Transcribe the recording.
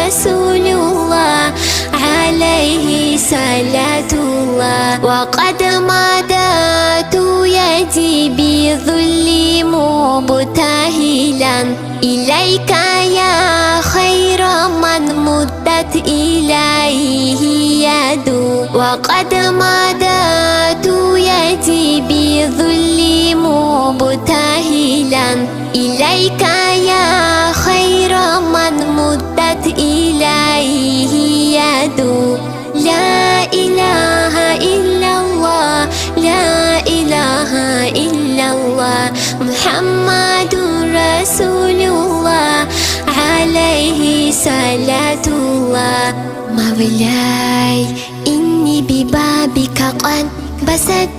رسول الله عليه صلاة الله. وقد مددت يدي بذل مبتهلا إليك يا خير من مدت إليه يد. وقد مددت يدي بذل مبتهلا إليك يا خير من مدت إليه يد. لا إله إلا الله لا إله إلا الله محمد رسول الله عليه صلاة الله. مولاي إني ببابك قد بسطت